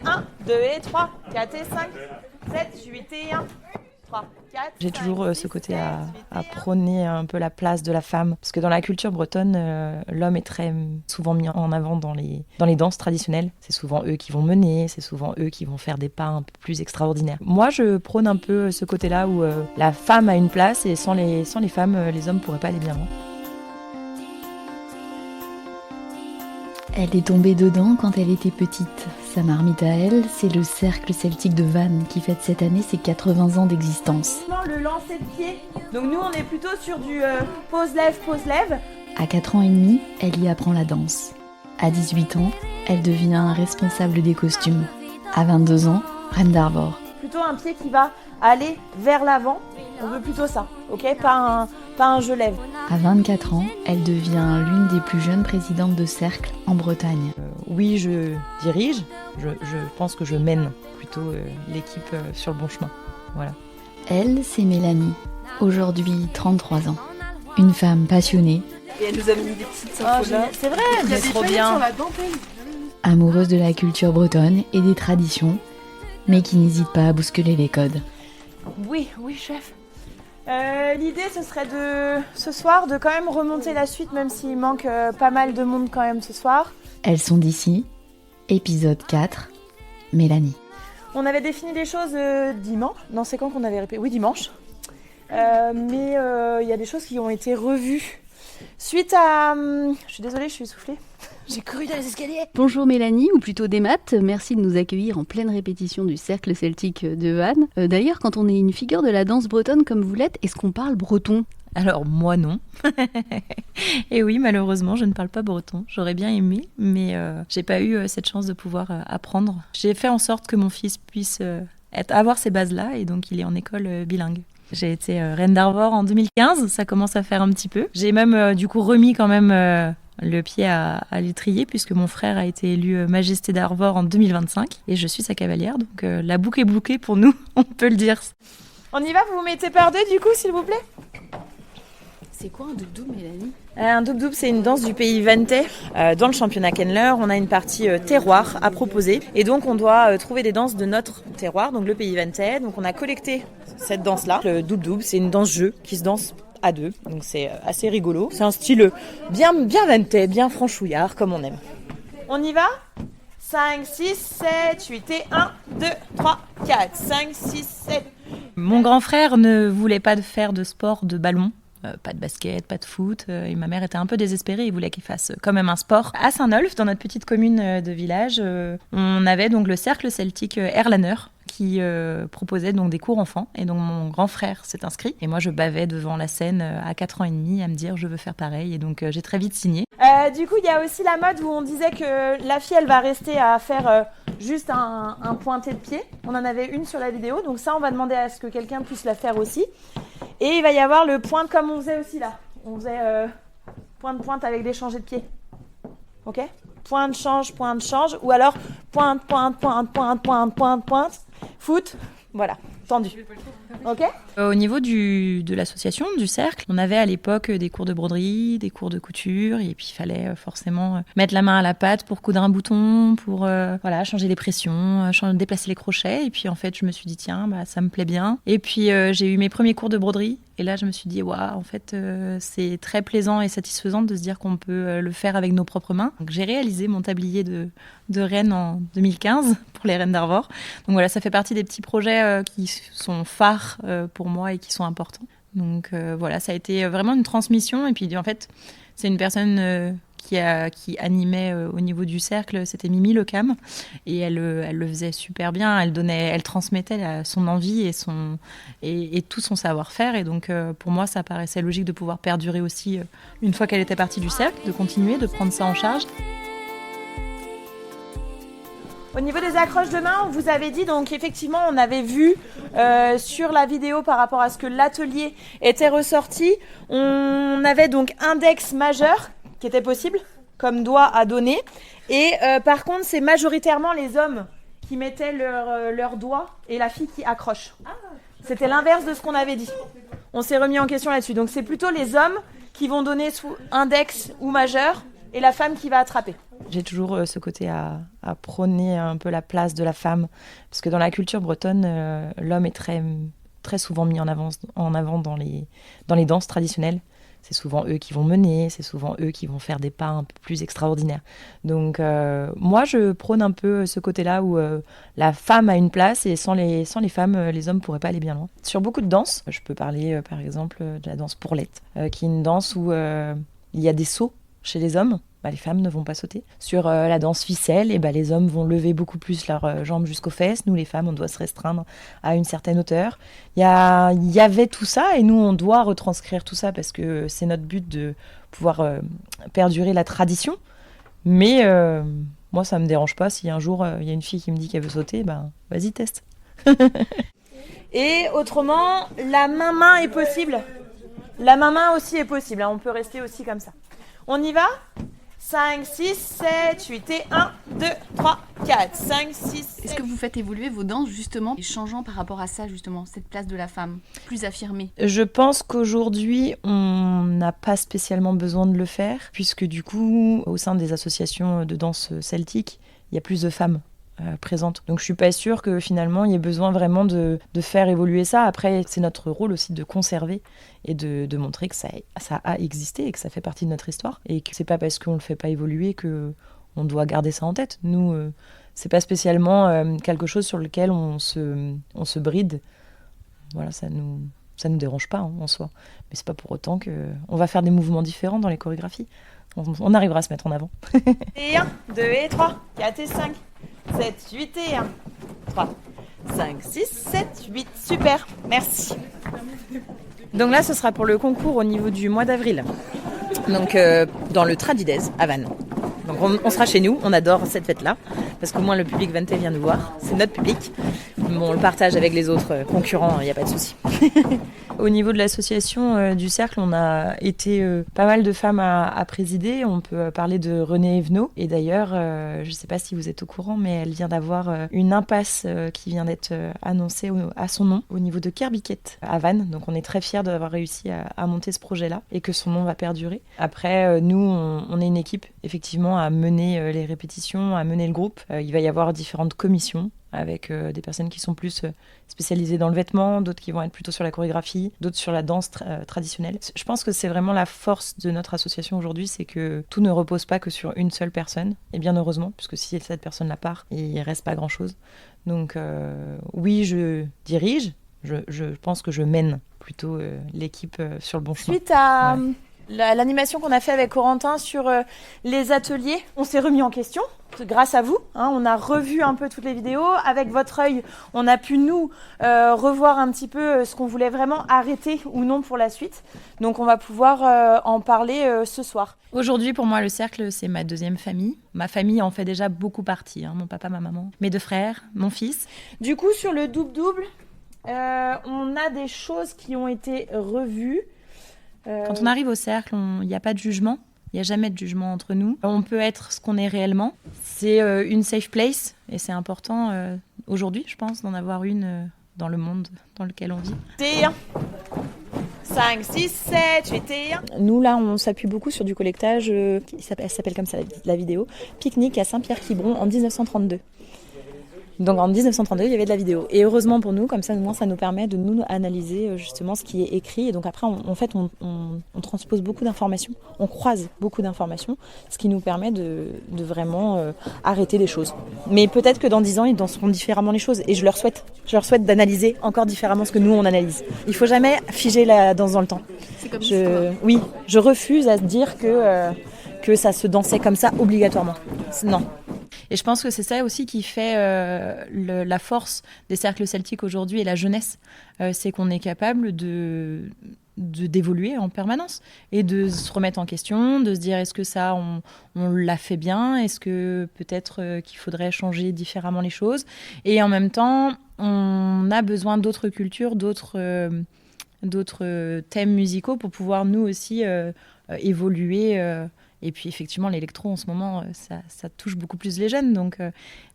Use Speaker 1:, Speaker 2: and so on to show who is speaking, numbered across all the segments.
Speaker 1: et 1, 2 et 3, 4 et 5, 7, 8 et 1, 3, 4,
Speaker 2: J'ai
Speaker 1: 5,
Speaker 2: toujours
Speaker 1: 6,
Speaker 2: ce côté
Speaker 1: 7,
Speaker 2: à
Speaker 1: 8 et 1.
Speaker 2: prôner un peu la place de la femme. Parce que dans la culture bretonne, l'homme est très souvent mis en avant dans les danses traditionnelles. C'est souvent eux qui vont mener, c'est souvent eux qui vont faire des pas un peu plus extraordinaires. Moi, je prône un peu ce côté-là où la femme a une place et sans les femmes, les hommes pourraient pas aller bien loin.
Speaker 3: Elle est tombée dedans quand elle était petite. Sa marmite à elle, c'est le cercle celtique de Vannes qui fête cette année ses 80 ans d'existence.
Speaker 1: Le lancer de pied. Donc nous, on est plutôt sur du pose-lève, pose-lève.
Speaker 3: À 4 ans et demi, elle y apprend la danse. À 18 ans, elle devient responsable des costumes. À 22 ans, reine d'Arvor.
Speaker 1: Plutôt un pied qui va aller vers l'avant. On veut plutôt ça, ok ? Pas un je lève.
Speaker 3: À 24 ans, elle devient l'une des plus jeunes présidentes de cercle en Bretagne.
Speaker 2: Oui, je dirige, je pense que je mène plutôt l'équipe sur le bon chemin. Voilà.
Speaker 3: Elle, c'est Mélanie, aujourd'hui 33 ans. Une femme passionnée,
Speaker 4: Et elle nous a mis des petites infos là.
Speaker 1: C'est vrai,
Speaker 4: Il y a
Speaker 1: c'est
Speaker 4: des
Speaker 1: trop
Speaker 4: paillettes
Speaker 1: bien.
Speaker 4: sur la dentelle.
Speaker 3: amoureuse de la culture bretonne et des traditions, mais qui n'hésite pas à bousculer les codes.
Speaker 1: Oui, chef. L'idée, ce serait ce soir de quand même remonter la suite, même s'il manque pas mal de monde quand même ce soir.
Speaker 3: Elles sont d'ici, épisode 4, Mélanie.
Speaker 1: On avait défini des choses dimanche. Non, c'est quand qu'on avait répété ? Oui, dimanche. Mais il y a des choses qui ont été revues. Suite à... je suis désolée, je suis essoufflée. J'ai couru dans les escaliers.
Speaker 5: Bonjour Mélanie, ou plutôt Demat, merci de nous accueillir en pleine répétition du cercle celtique de Vannes. D'ailleurs, quand on est une figure de la danse bretonne comme vous l'êtes, est-ce qu'on parle breton ?
Speaker 2: Alors moi non. Et oui, malheureusement, je ne parle pas breton. J'aurais bien aimé, mais j'ai pas eu cette chance de pouvoir apprendre. J'ai fait en sorte que mon fils puisse avoir ces bases-là, et donc il est en école bilingue. J'ai été reine d'Arvor en 2015, ça commence à faire un petit peu. J'ai même du coup remis quand même le pied à l'étrier, puisque mon frère a été élu Majesté d'Arvor en 2025, et je suis sa cavalière, donc la boucle est bouclée pour nous, on peut le dire.
Speaker 1: On y va, vous vous mettez par deux du coup, s'il vous plaît ?
Speaker 5: C'est quoi un doudou, Mélanie ?
Speaker 1: Un doub-doub, c'est une danse du pays Vantais. Dans le championnat Kenler, on a une partie terroir à proposer. Et donc, on doit trouver des danses de notre terroir, donc le pays Vantais. Donc, on a collecté cette danse-là. Le doub-doub, c'est une danse-jeu qui se danse à deux. Donc, c'est assez rigolo. C'est un style bien Vantais, bien franchouillard, comme on aime. On y va ? 5, 6, 7, 8 et 1, 2, 3, 4, 5, 6, 7.
Speaker 2: Mon grand frère ne voulait pas faire de sport de ballon. Pas de basket, pas de foot. Et ma mère était un peu désespérée. Il voulait qu'il fasse quand même un sport. À Saint-Nolff, dans notre petite commune de village, on avait donc le cercle celtique Erlaner qui proposait donc des cours enfants. Et donc mon grand frère s'est inscrit. Et moi, je bavais devant la scène à 4 ans et demi à me dire je veux faire pareil. Et donc j'ai très vite signé.
Speaker 1: Du coup, il y a aussi la mode où on disait que la fille, elle va rester à faire juste un pointé de pied. On en avait une sur la vidéo. Donc ça, on va demander à ce que quelqu'un puisse la faire aussi. Et il va y avoir le pointe comme on faisait aussi là. On faisait pointe avec des changés de pied. Ok ? Pointe, change. Ou alors pointe. Foot. Voilà, tendu. Ok ?
Speaker 2: Au niveau de l'association, du cercle, on avait à l'époque des cours de broderie, des cours de couture, et puis il fallait forcément mettre la main à la pâte pour coudre un bouton, pour changer les pressions, déplacer les crochets. Et puis en fait, je me suis dit tiens, ça me plaît bien. Et puis j'ai eu mes premiers cours de broderie. Et là, je me suis dit, waouh, en fait, c'est très plaisant et satisfaisant de se dire qu'on peut le faire avec nos propres mains. Donc, j'ai réalisé mon tablier de reine en 2015 pour les reines d'Arvor. Donc voilà, ça fait partie des petits projets qui sont phares pour moi et qui sont importants. Donc voilà, ça a été vraiment une transmission. Et puis en fait, c'est une personne qui animait au niveau du cercle, c'était Mimi Lecam, et elle le faisait super bien. Elle transmettait son envie et tout son savoir-faire. Et donc pour moi, ça paraissait logique de pouvoir perdurer aussi une fois qu'elle était partie du cercle, de continuer, de prendre ça en charge.
Speaker 1: Au niveau des accroches de main, on vous avait dit, donc effectivement, on avait vu sur la vidéo par rapport à ce que l'atelier était ressorti, on avait donc index majeur qui était possible, comme doigt à donner. Et par contre, c'est majoritairement les hommes qui mettaient leur doigt et la fille qui accroche. C'était l'inverse de ce qu'on avait dit. On s'est remis en question là-dessus. Donc c'est plutôt les hommes qui vont donner sous index ou majeur, et la femme qui va attraper.
Speaker 2: J'ai toujours ce côté à prôner un peu la place de la femme, parce que dans la culture bretonne, l'homme est très souvent mis en avant dans les danses traditionnelles. C'est souvent eux qui vont mener, c'est souvent eux qui vont faire des pas un peu plus extraordinaires. Donc moi, je prône un peu ce côté-là où la femme a une place et sans les femmes, les hommes ne pourraient pas aller bien loin. Sur beaucoup de danses, je peux parler par exemple de la danse pourlette, qui est une danse où il y a des sauts chez les hommes. Les femmes ne vont pas sauter. Sur la danse ficelle, les hommes vont lever beaucoup plus leurs jambes jusqu'aux fesses. Nous, les femmes, on doit se restreindre à une certaine hauteur. Il y avait tout ça et nous, on doit retranscrire tout ça parce que c'est notre but de pouvoir perdurer la tradition. Mais moi, ça ne me dérange pas. Si un jour, il y a une fille qui me dit qu'elle veut sauter, vas-y, teste.
Speaker 1: Et autrement, la main-main est possible. La main-main aussi est possible. On peut rester aussi comme ça. On y va ? 5, 6, 7, 8 et 1, 2, 3, 4, 5, 6, 7.
Speaker 5: Est-ce que vous faites évoluer vos danses justement, et changeant par rapport à ça justement, cette place de la femme, plus affirmée?
Speaker 2: Je pense qu'aujourd'hui, on n'a pas spécialement besoin de le faire, puisque du coup, au sein des associations de danse celtique, il y a plus de femmes présentes. Donc je suis pas sûre que finalement il y ait besoin vraiment de faire évoluer ça. Après, c'est notre rôle aussi de conserver et de montrer que ça a existé et que ça fait partie de notre histoire et que c'est pas parce qu'on le fait pas évoluer que on doit garder ça en tête. Nous, c'est pas spécialement quelque chose sur lequel on se bride. Voilà, ça nous dérange pas en soi. Mais c'est pas pour autant que on va faire des mouvements différents dans les chorégraphies. On arrivera à se mettre en avant.
Speaker 1: Et 1, 2 et 3, 4 et 5, 7, 8 et 1, 3, 5, 6, 7, 8. Super, merci. Donc là, ce sera pour le concours au niveau du mois d'avril. Donc dans le Tradides à Vannes. Donc on sera chez nous, on adore cette fête-là, parce qu'au moins le public vantais vient nous voir, c'est notre public. Bon, on le partage avec les autres concurrents, il n'y a pas de souci. Au niveau de l'association du Cercle, on a été pas mal de femmes à présider. On peut parler de Renée Evenot. Et d'ailleurs, je ne sais pas si vous êtes au courant, mais elle vient d'avoir une impasse qui vient d'être annoncée à son nom au niveau de Kerbiquette à Vannes. Donc on est très fiers d'avoir réussi à monter ce projet-là et que son nom va perdurer. Après, nous, on est une équipe effectivement à mener les répétitions, à mener le groupe. Il va y avoir différentes commissions avec des personnes qui sont plus spécialisées dans le vêtement, d'autres qui vont être plutôt sur la chorégraphie, d'autres sur la danse traditionnelle. Je pense que c'est vraiment la force de notre association aujourd'hui, c'est que tout ne repose pas que sur une seule personne, et bien heureusement, puisque si cette personne la part, il ne reste pas grand-chose. Donc oui, je dirige, je pense que je mène plutôt l'équipe sur le bon chemin. Suite à
Speaker 2: Ouais.
Speaker 1: l'animation qu'on a fait avec Corentin sur les ateliers, on s'est remis en question. Grâce à vous, on a revu un peu toutes les vidéos. Avec votre œil, on a pu nous revoir un petit peu ce qu'on voulait vraiment arrêter ou non pour la suite. Donc on va pouvoir en parler ce soir.
Speaker 2: Aujourd'hui, pour moi, le Cercle, c'est ma deuxième famille. Ma famille en fait déjà beaucoup partie, mon papa, ma maman, mes 2 frères, mon fils.
Speaker 1: Du coup, sur le double-double, on a des choses qui ont été revues.
Speaker 2: Quand on arrive au Cercle, il n'y a pas de jugement. Il n'y a jamais de jugement entre nous. On peut être ce qu'on est réellement. C'est une safe place et c'est important aujourd'hui, je pense, d'en avoir une dans le monde dans lequel on vit.
Speaker 1: T1. 5, 6, 7, 8 et 1. Nous, là, on s'appuie beaucoup sur du collectage, elle s'appelle comme ça, la vidéo, Pique-nique à Saint-Pierre-Quiberon en 1932. Donc en 1932, il y avait de la vidéo. Et heureusement pour nous, comme ça, ça nous permet de nous analyser justement ce qui est écrit. Et donc après, on transpose beaucoup d'informations, on croise beaucoup d'informations, ce qui nous permet de vraiment arrêter des choses. Mais peut-être que dans 10 ans, ils danseront différemment les choses. Et je leur souhaite d'analyser encore différemment ce que nous, on analyse. Il ne faut jamais figer la danse dans le temps.
Speaker 5: C'est comme ça.
Speaker 1: Oui, je refuse à dire que ça se dansait comme ça obligatoirement. Non.
Speaker 2: Et je pense que c'est ça aussi qui fait la force des cercles celtiques aujourd'hui et la jeunesse. C'est qu'on est capable d'évoluer en permanence et de se remettre en question, de se dire est-ce que ça, on l'a fait bien, est-ce que peut-être qu'il faudrait changer différemment les choses. Et en même temps, on a besoin d'autres cultures, d'autres thèmes musicaux pour pouvoir nous aussi évoluer. Et puis effectivement, l'électro en ce moment, ça touche beaucoup plus les jeunes. Donc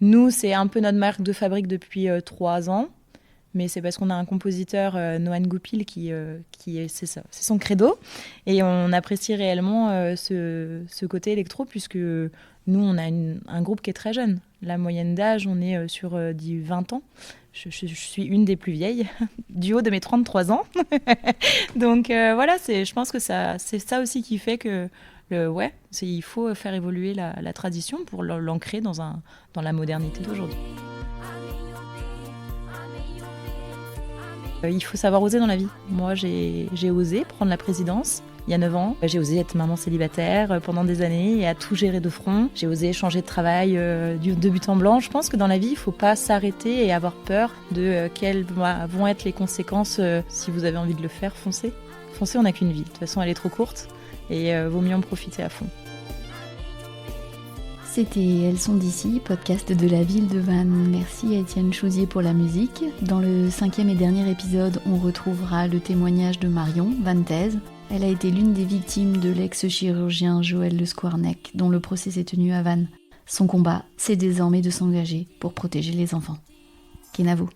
Speaker 2: nous, c'est un peu notre marque de fabrique depuis 3 ans. mais c'est parce qu'on a un compositeur, Nohan Goupil, qui c'est ça, c'est son credo. Et on apprécie réellement ce côté électro, puisque nous, on a un groupe qui est très jeune. La moyenne d'âge, on est sur 20 ans. Je suis une des plus vieilles, du haut de mes 33 ans. Donc voilà, je pense que c'est ça aussi qui fait que il faut faire évoluer la tradition pour l'ancrer dans la modernité d'aujourd'hui. Il faut savoir oser dans la vie. Moi, j'ai osé prendre la présidence il y a 9 ans. J'ai osé être maman célibataire pendant des années et à tout gérer de front. J'ai osé changer de travail de but en blanc. Je pense que dans la vie, il ne faut pas s'arrêter et avoir peur de quelles vont être les conséquences. Si vous avez envie de le faire, foncez. Foncez, on n'a qu'une vie. De toute façon, elle est trop courte et vaut mieux en profiter à fond.
Speaker 3: C'était Elles sont d'ici, podcast de la ville de Vannes. Merci à Étienne Chouzier pour la musique. Dans le 5e et dernier épisode, on retrouvera le témoignage de Marion, vantaise. Elle a été l'une des victimes de l'ex-chirurgien Joël Le Squarnec, dont le procès s'est tenu à Vannes. Son combat, c'est désormais de s'engager pour protéger les enfants. Kenavo.